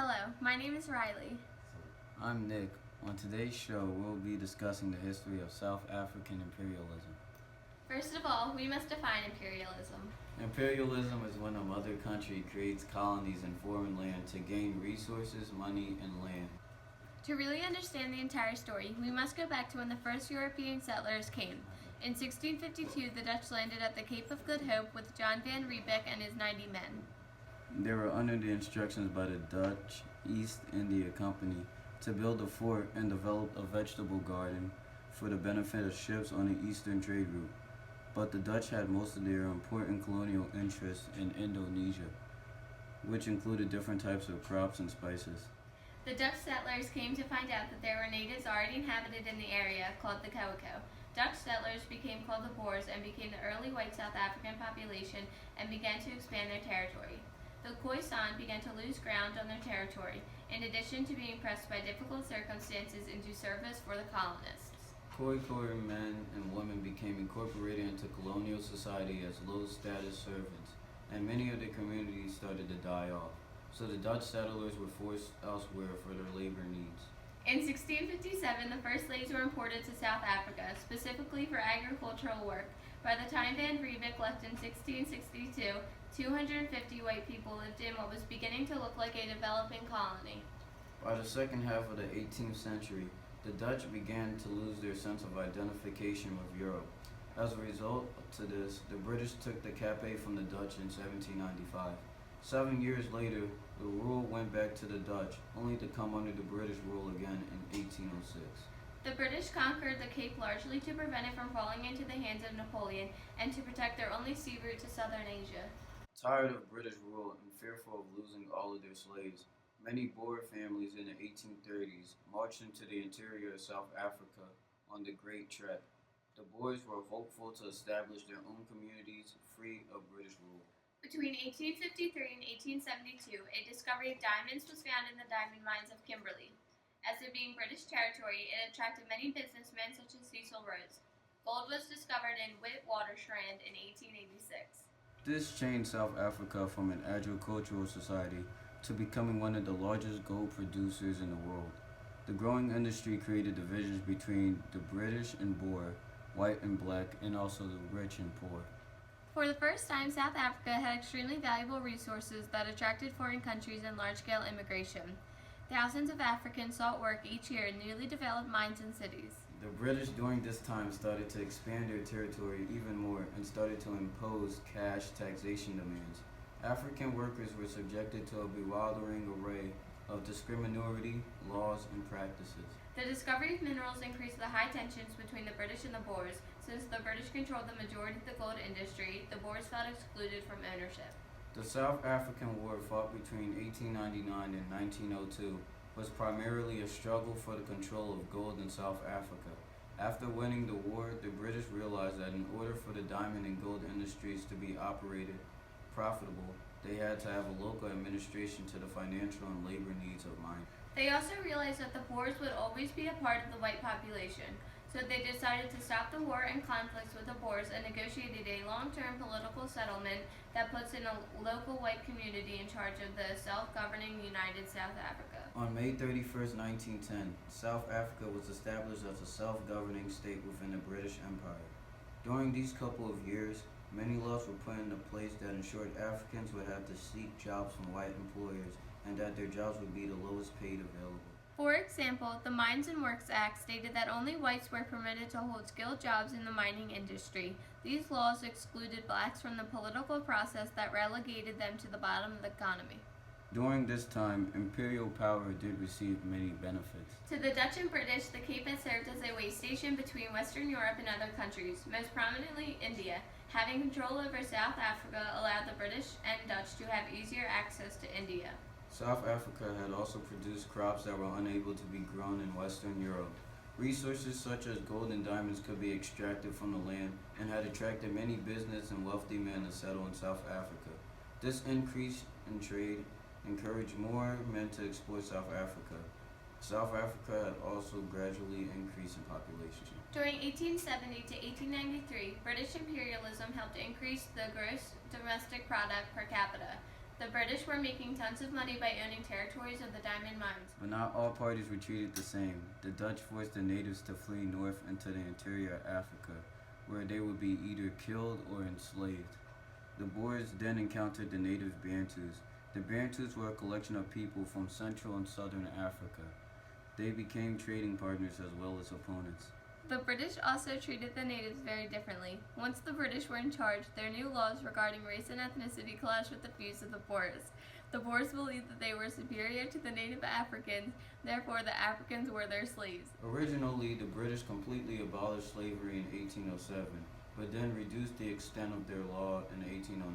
Hello, my name is Riley. I'm Nick. On today's show, we'll be discussing the history of South African imperialism. First of all, we must define imperialism. Imperialism is when a mother country creates colonies in foreign land to gain resources, money, and land. To really understand the entire story, we must go back to when the first European settlers came. In 1652, the Dutch landed at the Cape of Good Hope with John van Riebeeck and his 90 men. They were under the instructions by the Dutch East India Company to build a fort and develop a vegetable garden for the benefit of ships on the eastern trade route. But the Dutch had most of their important colonial interests in Indonesia, which included different types of crops and spices. The Dutch settlers came to find out that there were natives already inhabited in the area called the Cocoa. Dutch settlers became called the Boers and became the early white South African population and began to expand their territory. The Khoisan began to lose ground on their territory, in addition to being pressed by difficult circumstances into service for the colonists. Khoi men and women became incorporated into colonial society as low-status servants, and many of their communities started to die off, so the Dutch settlers were forced elsewhere for their labor needs. In 1657, the first slaves were imported to South Africa, specifically for agricultural work. By the time Van Riebeeck left in 1662, 250 white people lived in what was beginning to look like a developing colony. By the second half of the 18th century, the Dutch began to lose their sense of identification with Europe. As a result to this, the British took the Cape from the Dutch in 1795. 7 years later, the rule went back to the Dutch, only to come under the British rule again in 1806. The British conquered the Cape largely to prevent it from falling into the hands of Napoleon and to protect their only sea route to southern Asia. Tired of British rule and fearful of losing all of their slaves, many Boer families in the 1830s marched into the interior of South Africa on the Great Trek. The Boers were hopeful to establish their own communities free of British rule. Between 1853 and 1872, a discovery of diamonds was found in the diamond mines of Kimberley. As it being British territory, it attracted many businessmen such as Cecil Rhodes. Gold was discovered in Witwatersrand in 1886. This changed South Africa from an agricultural society to becoming one of the largest gold producers in the world. The growing industry created divisions between the British and Boer, white and black, and also the rich and poor. For the first time, South Africa had extremely valuable resources that attracted foreign countries and large-scale immigration. Thousands of Africans sought work each year in newly developed mines and cities. The British during this time started to expand their territory even more and started to impose cash taxation demands. African workers were subjected to a bewildering array of discriminatory laws and practices. The discovery of minerals increased the high tensions between the British and the Boers. Since the British controlled the majority of the gold industry, the Boers felt excluded from ownership. The South African War, fought between 1899 and 1902, was primarily a struggle for the control of gold in South Africa. After winning the war, the British realized that in order for the diamond and gold industries to be operated profitable, they had to have a local administration to the financial and labor needs of mine. They also realized that the Boers would always be a part of the white population, so they decided to stop the war and conflicts with the Boers and negotiated a long-term political settlement that puts in a local white community in charge of the self-governing United South Africa. On May 31, 1910, South Africa was established as a self-governing state within the British Empire. During these couple of years, many laws were put into place that ensured Africans would have to seek jobs from white employers and that their jobs would be the lowest paid available. For example, the Mines and Works Act stated that only whites were permitted to hold skilled jobs in the mining industry. These laws excluded blacks from the political process that relegated them to the bottom of the economy. During this time, imperial power did receive many benefits. To the Dutch and British, the Cape had served as a way station between Western Europe and other countries, most prominently India. Having control over South Africa allowed the British and Dutch to have easier access to India. South Africa had also produced crops that were unable to be grown in Western Europe. Resources such as gold and diamonds could be extracted from the land and had attracted many business and wealthy men to settle in South Africa. This increase in trade encouraged more men to explore South Africa. South Africa had also gradually increased in population. During 1870 to 1893, British imperialism helped increase the gross domestic product per capita. The British were making tons of money by owning territories of the diamond mines. But not all parties were treated the same. The Dutch forced the natives to flee north into the interior of Africa, where they would be either killed or enslaved. The Boers then encountered the native Bantus. The Bantus were a collection of people from Central and Southern Africa. They became trading partners as well as opponents. The British also treated the natives very differently. Once the British were in charge, their new laws regarding race and ethnicity clashed with the views of the Boers. The Boers believed that they were superior to the native Africans, therefore the Africans were their slaves. Originally, the British completely abolished slavery in 1807, but then reduced the extent of their law in 1809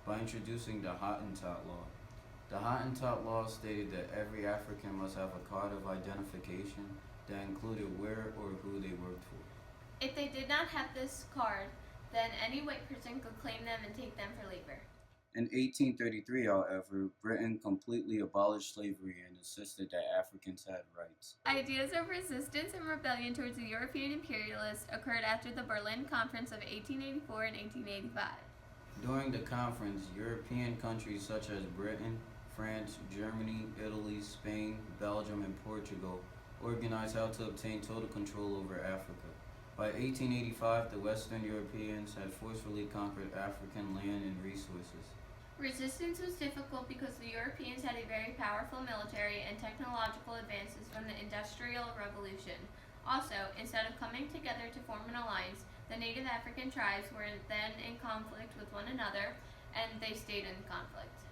by introducing the Hottentot Law. The Hottentot Law stated that every African must have a card of identification that included where or who they worked for. If they did not have this card, then any white person could claim them and take them for labor. In 1833, however, Britain completely abolished slavery and insisted that Africans had rights. Ideas of resistance and rebellion towards the European imperialists occurred after the Berlin Conference of 1884 and 1885. During the conference, European countries such as Britain, France, Germany, Italy, Spain, Belgium, and Portugal organized how to obtain total control over Africa. By 1885, the Western Europeans had forcefully conquered African land and resources. Resistance was difficult because the Europeans had a very powerful military and technological advances from the Industrial Revolution. Also, instead of coming together to form an alliance, the native African tribes were then in conflict with one another, and they stayed in conflict.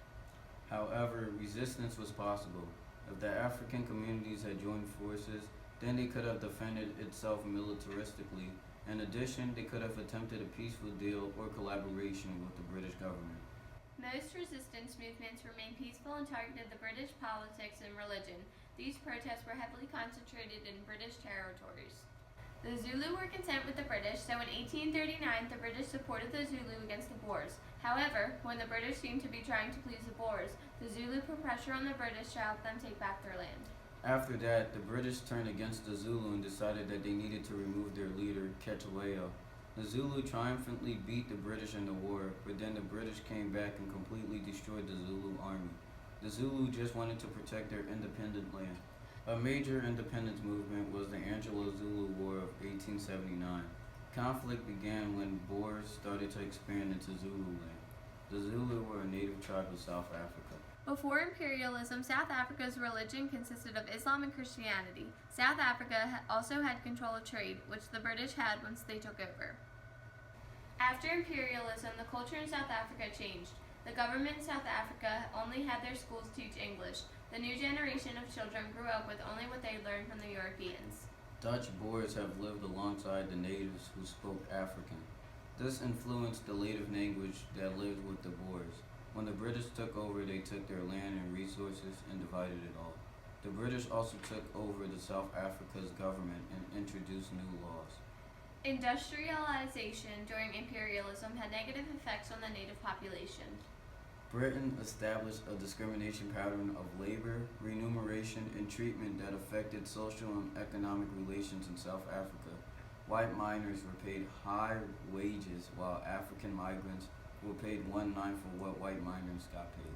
However, resistance was possible. If the African communities had joined forces, then they could have defended itself militaristically. In addition, they could have attempted a peaceful deal or collaboration with the British government. Most resistance movements remained peaceful and targeted the British politics and religion. These protests were heavily concentrated in British territories. The Zulu were content with the British, so in 1839 the British supported the Zulu against the Boers. However, when the British seemed to be trying to please the Boers, the Zulu put pressure on the British to help them take back their land. After that, the British turned against the Zulu and decided that they needed to remove their leader, Ketcheweo. The Zulu triumphantly beat the British in the war, but then the British came back and completely destroyed the Zulu army. The Zulu just wanted to protect their independent land. A major independence movement was the Anglo-Zulu War of 1879. Conflict began when Boers started to expand into Zulu land. The Zulu were a native tribe of South Africa. Before imperialism, South Africa's religion consisted of Islam and Christianity. South Africa also had control of trade, which the British had once they took over. After imperialism, the culture in South Africa changed. The government in South Africa only had their schools teach English. The new generation of children grew up with only what they learned from the Europeans. Dutch Boers have lived alongside the natives who spoke African. This influenced the native language that lived with the Boers. When the British took over, they took their land and resources and divided it all. The British also took over the South Africa's government and introduced new laws. Industrialization during imperialism had negative effects on the native population. Britain established a discrimination pattern of labor, remuneration, and treatment that affected social and economic relations in South Africa. White miners were paid high wages while African migrants were paid 1/9 for what white miners got paid.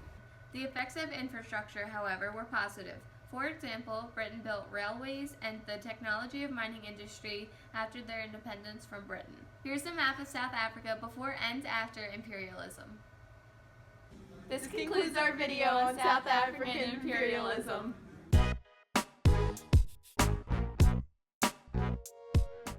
The effects of infrastructure, however, were positive. For example, Britain built railways and the technology of mining industry after their independence from Britain. Here's a map of South Africa before and after imperialism. This concludes our video on South African imperialism.